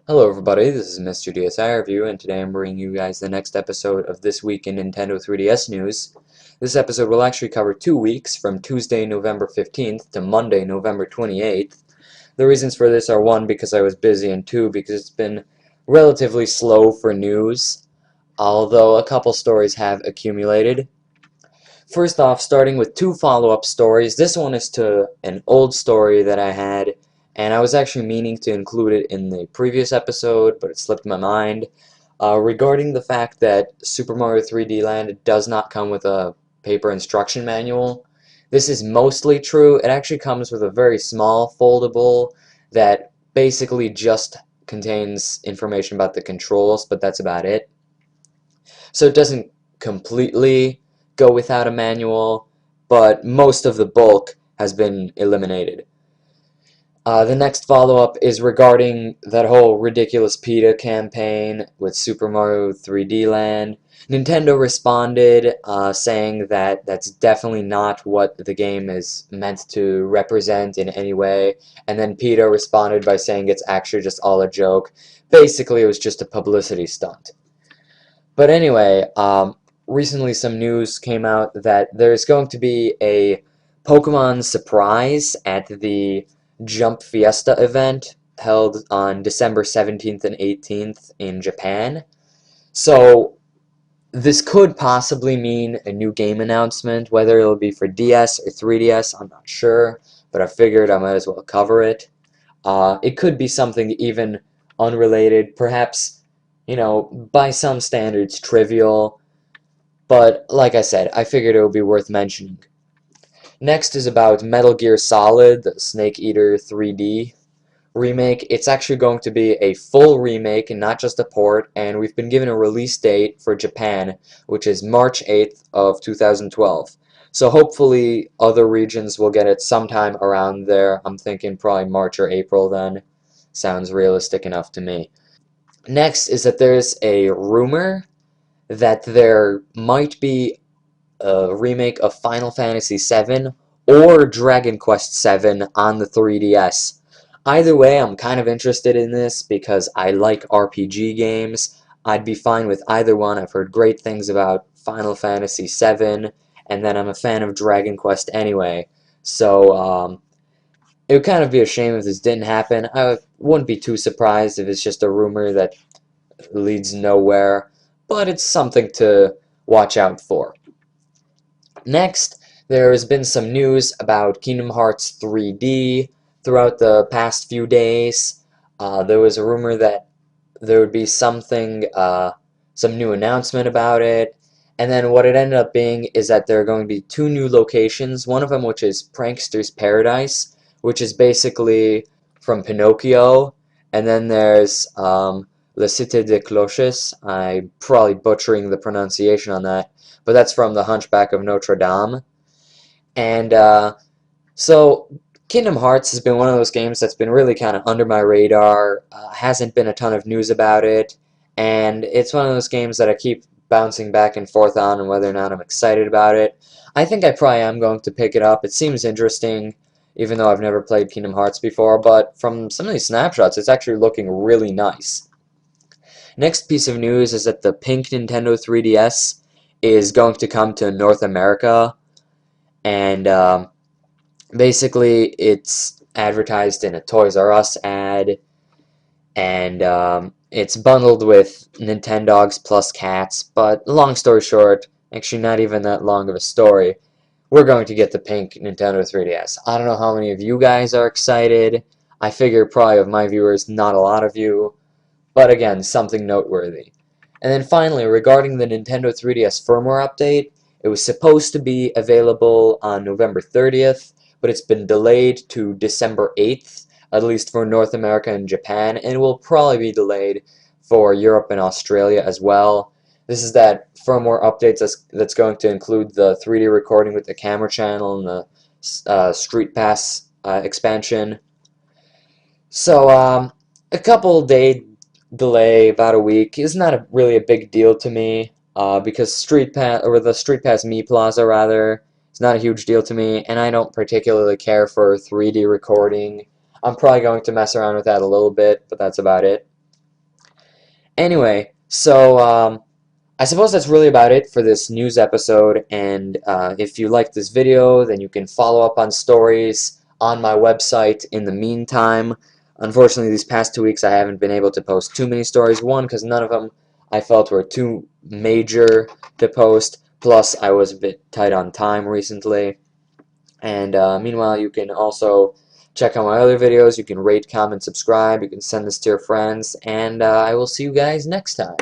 Hello everybody, this is Mr. DSI Review, and today I'm bringing you guys the next episode of This Week in Nintendo 3DS News. This episode will actually cover 2 weeks, from Tuesday, November 15th to Monday, November 28th. The reasons for this are 1, because I was busy, and 2, because it's been relatively slow for news, although a couple stories have accumulated. First off, starting with 2 follow-up stories. This one is to an old story that I had, and I was actually meaning to include it in the previous episode, but it slipped my mind. Regarding the fact that Super Mario 3D Land does not come with a paper instruction manual, this is mostly true. It actually comes with a very small foldable that basically just contains information about the controls, but that's about it. So it doesn't completely go without a manual, but most of the bulk has been eliminated. The next follow-up is regarding that whole ridiculous PETA campaign with Super Mario 3D Land. Nintendo responded saying that that's definitely not what the game is meant to represent in any way, and then PETA responded by saying it's actually just all a joke. Basically, it was just a publicity stunt. But anyway, recently some news came out that there's going to be a Pokemon surprise at the Jump Fiesta event held on December 17th and 18th in Japan. So this could possibly mean a new game announcement, whether it'll be for DS or 3DS, I'm not sure, but I figured I might as well cover it. It could be something even unrelated, perhaps, by some standards trivial, but like I said, I figured it would be worth mentioning. Next is about Metal Gear Solid, the Snake Eater 3D remake. It's actually going to be a full remake and not just a port, and we've been given a release date for Japan, which is March 8th of 2012. So hopefully other regions will get it sometime around there. I'm thinking probably March or April then. Sounds realistic enough to me. Next is that there's a rumor that there might be a remake of Final Fantasy VII or Dragon Quest VII on the 3DS. Either way, I'm kind of interested in this because I like RPG games. I'd be fine with either one. I've heard great things about Final Fantasy VII, and then I'm a fan of Dragon Quest anyway. So, it would kind of be a shame if this didn't happen. I wouldn't be too surprised if it's just a rumor that leads nowhere, but it's something to watch out for. Next, there has been some news about Kingdom Hearts 3D throughout the past few days. There was a rumor that there would be some new announcement about it, and then what it ended up being is that there are going to be 2 new locations, one of them which is Prankster's Paradise, which is basically from Pinocchio, and then there's La Cité de Cloches. I'm probably butchering the pronunciation on that, but that's from The Hunchback of Notre Dame. And so Kingdom Hearts has been one of those games that's been really kind of under my radar. Hasn't been a ton of news about it, and it's one of those games that I keep bouncing back and forth on and whether or not I'm excited about it. I think I probably am going to pick it up. It seems interesting, even though I've never played Kingdom Hearts before, but from some of these snapshots, it's actually looking really nice. Next piece of news is that the pink Nintendo 3DS is going to come to North America, and basically it's advertised in a Toys R Us ad, and it's bundled with Nintendogs plus cats, but long story short, actually not even that long of a story, we're going to get the pink Nintendo 3DS. I don't know how many of you guys are excited. I figure probably of my viewers, not a lot of you, but again, something noteworthy. And then finally, regarding the Nintendo 3DS firmware update, it was supposed to be available on November 30th, but it's been delayed to December 8th, at least for North America and Japan, and will probably be delayed for Europe and Australia as well. This is that firmware update that's going to include the 3D recording with the camera channel and the Street Pass expansion. So, a couple day delay, about a week, is not really a big deal to me, because Street Pass, or the Street Pass Me Plaza rather, is not a huge deal to me, and I don't particularly care for 3D recording. I'm probably going to mess around with that a little bit, but that's about it. Anyway, so I suppose that's really about it for this news episode, and if you like this video, then you can follow up on stories on my website in the meantime. Unfortunately, these past 2 weeks I haven't been able to post too many stories. One, because none of them I felt were too major to post, plus I was a bit tight on time recently. And meanwhile, you can also check out my other videos. You can rate, comment, subscribe. You can send this to your friends, and I will see you guys next time.